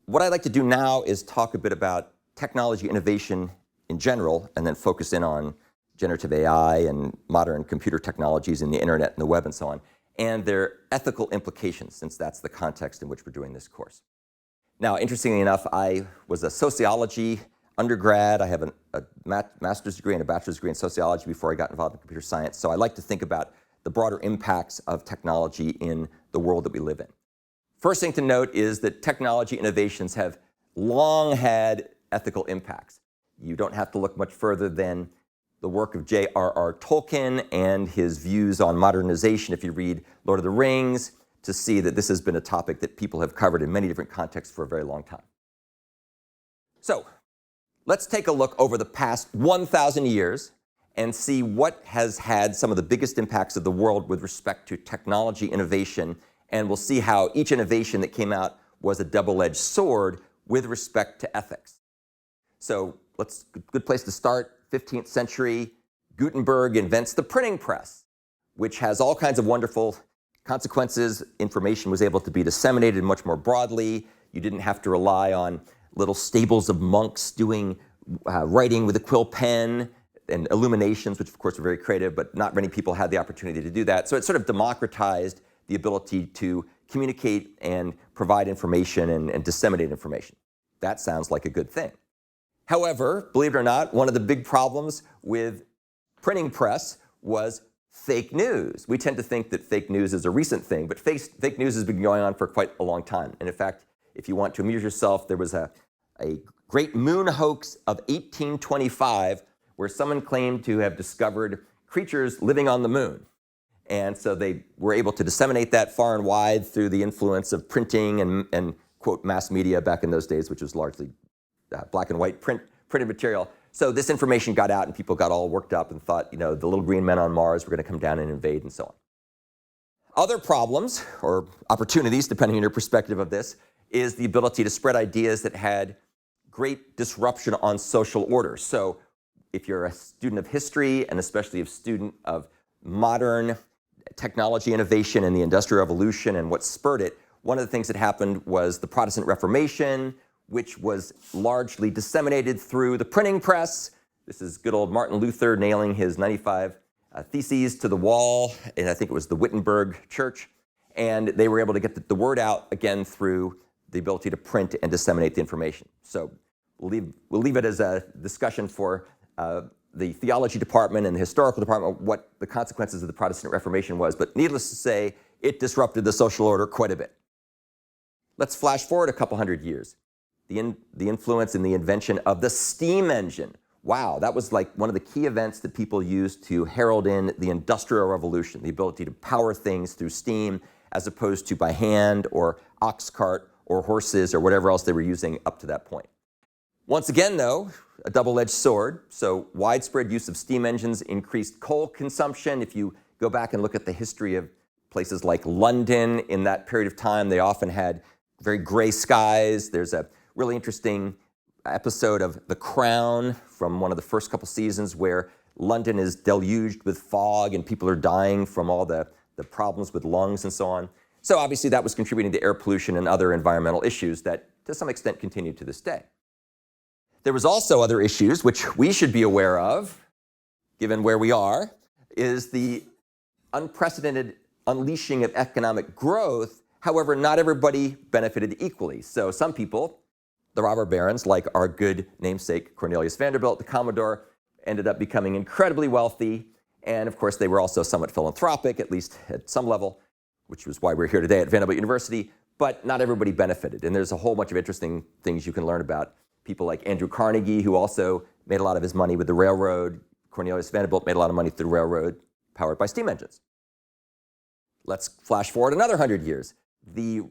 what I'd like to do now is talk a bit about technology innovation in general, and then focus in on generative AI and modern computer technologies and the internet and the web and so on, and their ethical implications, since that's the context in which we're doing this course. Now, interestingly enough, I was a sociology undergrad. I have a master's degree and a bachelor's degree in sociology before I got involved in computer science. So I like to think about the broader impacts of technology in the world that we live in. First thing to note is that technology innovations have long had ethical impacts. You don't have to look much further than the work of J.R.R. Tolkien and his views on modernization, if you read Lord of the Rings, to see that this has been a topic that people have covered in many different contexts for a very long time. So let's take a look over the past 1,000 years and see what has had some of the biggest impacts of the world with respect to technology innovation, and we'll see how each innovation that came out was a double-edged sword with respect to ethics. So good place to start, 15th century, Gutenberg invents the printing press, which has all kinds of wonderful consequences. Information was able to be disseminated much more broadly. You didn't have to rely on little stables of monks doing writing with a quill pen and illuminations, which of course were very creative, but not many people had the opportunity to do that. So it sort of democratized the ability to communicate and provide information and disseminate information. That sounds like a good thing. However, believe it or not, one of the big problems with printing press was fake news. We tend to think that fake news is a recent thing, but fake news has been going on for quite a long time. And in fact, if you want to amuse yourself, there was a great moon hoax of 1825 where someone claimed to have discovered creatures living on the moon. And so they were able to disseminate that far and wide through the influence of printing and quote, mass media back in those days, which was largely black and white printed material. So this information got out and people got all worked up and thought, the little green men on Mars were going to come down and invade and so on. Other problems, or opportunities, depending on your perspective of this, is the ability to spread ideas that had great disruption on social order. So if you're a student of history, and especially a student of modern technology innovation and the Industrial Revolution and what spurred it, one of the things that happened was the Protestant Reformation, which was largely disseminated through the printing press. This is good old Martin Luther nailing his 95 theses to the wall, and I think it was the Wittenberg Church. And they were able to get the word out again through the ability to print and disseminate the information. So we'll leave it as a discussion for the theology department and the historical department, what the consequences of the Protestant Reformation was. But needless to say, it disrupted the social order quite a bit. Let's flash forward a couple hundred years. The influence and the invention of the steam engine. Wow, that was like one of the key events that people used to herald in the Industrial Revolution, the ability to power things through steam as opposed to by hand or ox cart or horses or whatever else they were using up to that point. Once again, though, a double-edged sword. So widespread use of steam engines increased coal consumption. If you go back and look at the history of places like London in that period of time, they often had very gray skies. There's a really interesting episode of The Crown from one of the first couple seasons where London is deluged with fog and people are dying from all the problems with lungs and so on. So obviously that was contributing to air pollution and other environmental issues that to some extent continue to this day. There was also other issues which we should be aware of, given where we are, is the unprecedented unleashing of economic growth. However, not everybody benefited equally. So some people, the robber barons, like our good namesake Cornelius Vanderbilt, the Commodore, ended up becoming incredibly wealthy. And of course, they were also somewhat philanthropic, at least at some level, which was why we're here today at Vanderbilt University. But not everybody benefited. And there's a whole bunch of interesting things you can learn about people like Andrew Carnegie, who also made a lot of his money with the railroad. Cornelius Vanderbilt made a lot of money through the railroad powered by steam engines. Let's flash forward another 100 years. The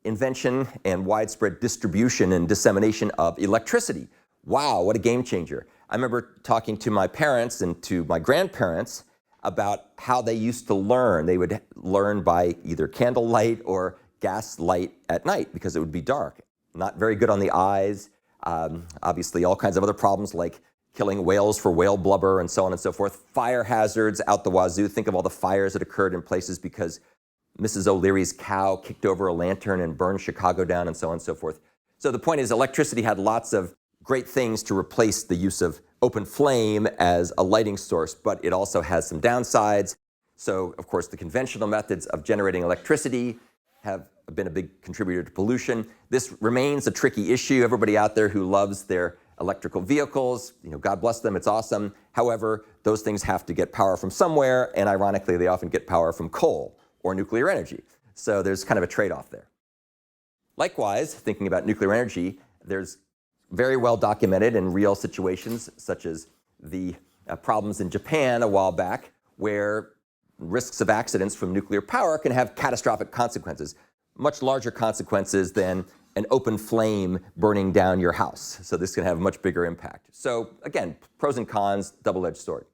invention and widespread distribution and dissemination of electricity. Wow, what a game changer. I remember talking to my parents and to my grandparents about how they used to learn. They would learn by either candlelight or gas light at night because it would be dark. Not very good on the eyes. Obviously, all kinds of other problems like killing whales for whale blubber and so on and so forth. Fire hazards out the wazoo. Think of all the fires that occurred in places because Mrs. O'Leary's cow kicked over a lantern and burned Chicago down and so on and so forth. So the point is electricity had lots of great things to replace the use of open flame as a lighting source, but it also has some downsides. So, of course, the conventional methods of generating electricity have been a big contributor to pollution. This remains a tricky issue. Everybody out there who loves their electrical vehicles, God bless them, it's awesome. However, those things have to get power from somewhere, and ironically, they often get power from coal or nuclear energy. So there's kind of a trade-off there. Likewise, thinking about nuclear energy, there's very well documented in real situations, such as the problems in Japan a while back, where risks of accidents from nuclear power can have catastrophic consequences, much larger consequences than an open flame burning down your house. So this can have a much bigger impact. So again, pros and cons, double-edged sword.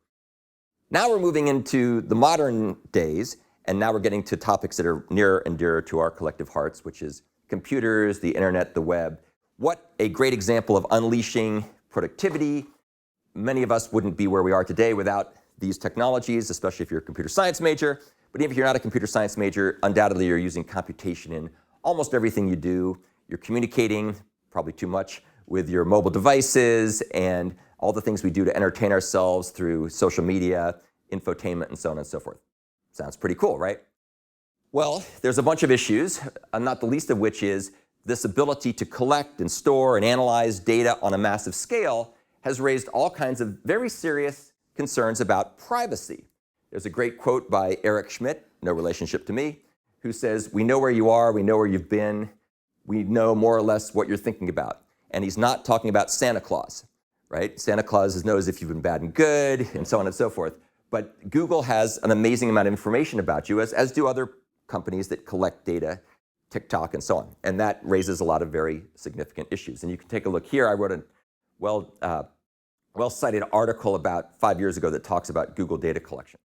Now we're moving into the modern days, and now we're getting to topics that are nearer and dearer to our collective hearts, which is computers, the internet, the web. What a great example of unleashing productivity. Many of us wouldn't be where we are today without these technologies, especially if you're a computer science major. But even if you're not a computer science major, undoubtedly you're using computation in almost everything you do. You're communicating, probably too much, with your mobile devices and all the things we do to entertain ourselves through social media, infotainment, and so on and so forth. Sounds pretty cool, right? Well, there's a bunch of issues, not the least of which is this ability to collect and store and analyze data on a massive scale has raised all kinds of very serious concerns about privacy. There's a great quote by Eric Schmidt, no relationship to me, who says, "We know where you are, we know where you've been, we know more or less what you're thinking about." And he's not talking about Santa Claus, right? Santa Claus knows if you've been bad and good, and so on and so forth. But Google has an amazing amount of information about you, as do other companies that collect data, TikTok and so on. And that raises a lot of very significant issues. And you can take a look here. I wrote a well-cited article about 5 years ago that talks about Google data collection.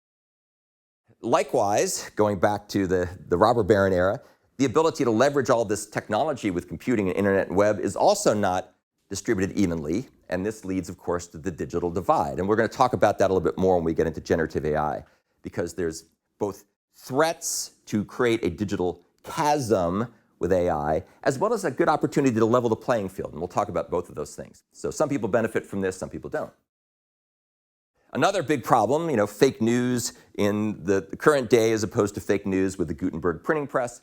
Likewise, going back to the robber baron era, the ability to leverage all this technology with computing and internet and web is also not distributed evenly. And this leads, of course, to the digital divide. And we're going to talk about that a little bit more when we get into generative AI, because there's both threats to create a digital chasm with AI, as well as a good opportunity to level the playing field. And we'll talk about both of those things. So some people benefit from this, some people don't. Another big problem, fake news in the current day as opposed to fake news with the Gutenberg printing press.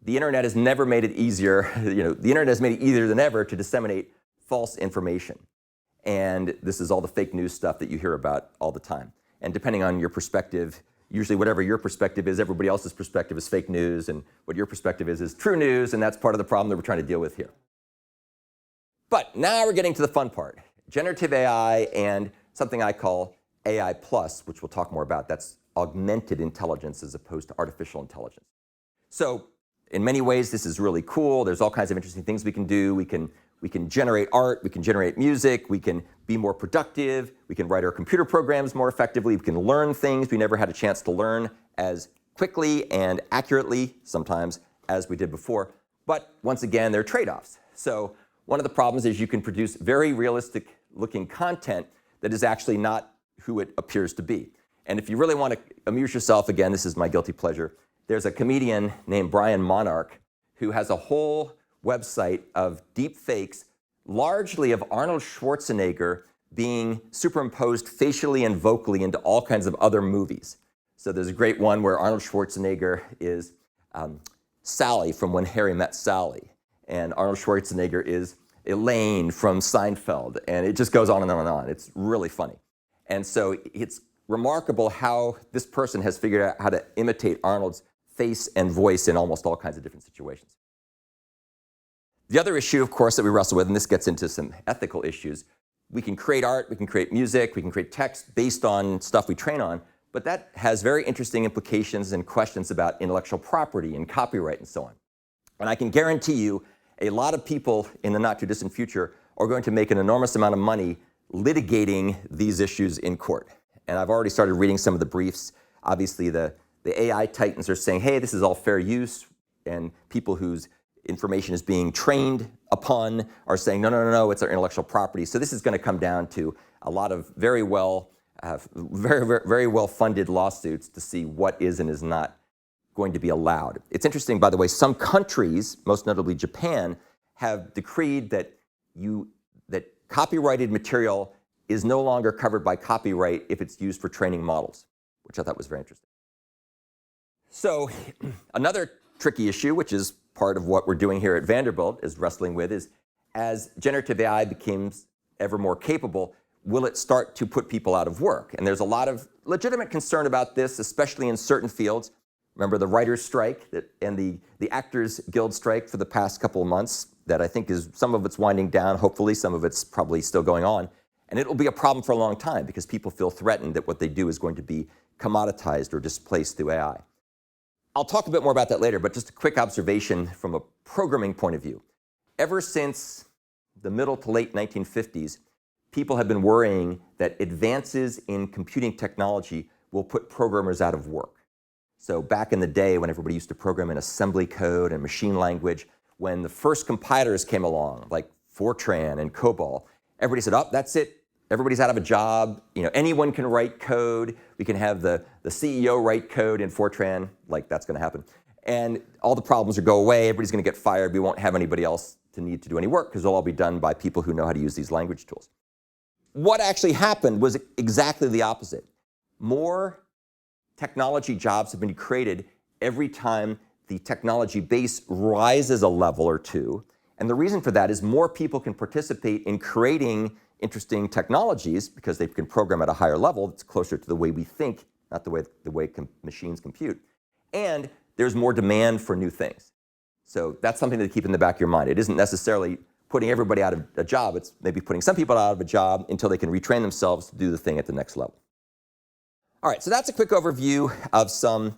The internet has never made it easier, the internet has made it easier than ever to disseminate false information. And this is all the fake news stuff that you hear about all the time. And depending on your perspective, usually whatever your perspective is, everybody else's perspective is fake news, and what your perspective is true news, and that's part of the problem that we're trying to deal with here. But now we're getting to the fun part, generative AI and something I call AI plus, which we'll talk more about. That's augmented intelligence as opposed to artificial intelligence. So in many ways, this is really cool. There's all kinds of interesting things we can do. We can generate art, we can generate music, we can be more productive, we can write our computer programs more effectively, we can learn things we never had a chance to learn as quickly and accurately sometimes as we did before. But once again, there are trade-offs. So one of the problems is you can produce very realistic looking content that is actually not who it appears to be. And if you really want to amuse yourself, again, this is my guilty pleasure, there's a comedian named Brian Monarch who has a whole website of deep fakes, largely of Arnold Schwarzenegger being superimposed facially and vocally into all kinds of other movies. So there's a great one where Arnold Schwarzenegger is Sally from When Harry Met Sally, and Arnold Schwarzenegger is Elaine from Seinfeld, and it just goes on and on and on. It's really funny. And so it's remarkable how this person has figured out how to imitate Arnold's face and voice in almost all kinds of different situations. The other issue, of course, that we wrestle with, and this gets into some ethical issues, we can create art, we can create music, we can create text based on stuff we train on, but that has very interesting implications and questions about intellectual property and copyright and so on. And I can guarantee you a lot of people in the not-too-distant future are going to make an enormous amount of money litigating these issues in court. And I've already started reading some of the briefs. Obviously, the AI titans are saying, hey, this is all fair use, and people whose information is being trained upon are saying, no, no, no, no, it's our intellectual property. So this is going to come down to a lot of very well funded lawsuits to see what is and is not going to be allowed. It's interesting, by the way, some countries, most notably Japan, have decreed that copyrighted material is no longer covered by copyright if it's used for training models, which I thought was very interesting. So another tricky issue, which is part of what we're doing here at Vanderbilt, is wrestling with, is as generative AI becomes ever more capable, will it start to put people out of work? And there's a lot of legitimate concern about this, especially in certain fields. Remember the writers' strike and the actors' guild strike for the past couple of months that I think is, some of it's winding down, hopefully, some of it's probably still going on. And it will be a problem for a long time because people feel threatened that what they do is going to be commoditized or displaced through AI. I'll talk a bit more about that later, but just a quick observation from a programming point of view. Ever since the middle to late 1950s, people have been worrying that advances in computing technology will put programmers out of work. So back in the day when everybody used to program in assembly code and machine language, when the first compilers came along, like Fortran and COBOL, everybody said, oh, that's it. Everybody's out of a job. Anyone can write code. We can have the CEO write code in Fortran, like that's going to happen. And all the problems will go away. Everybody's going to get fired. We won't have anybody else to need to do any work because it'll all be done by people who know how to use these language tools. What actually happened was exactly the opposite. More technology jobs have been created every time the technology base rises a level or two. And the reason for that is more people can participate in creating interesting technologies because they can program at a higher level that's closer to the way we think, not the way machines compute. And there's more demand for new things. So that's something to keep in the back of your mind. It isn't necessarily putting everybody out of a job. It's maybe putting some people out of a job until they can retrain themselves to do the thing at the next level. All right, so that's a quick overview of some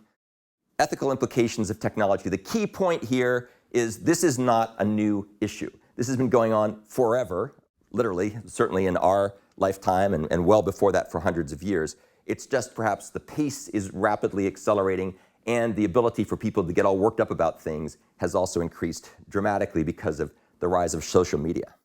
ethical implications of technology. The key point here is this is not a new issue. This has been going on forever, literally, certainly in our lifetime and well before that for hundreds of years. It's just perhaps the pace is rapidly accelerating and the ability for people to get all worked up about things has also increased dramatically because of the rise of social media.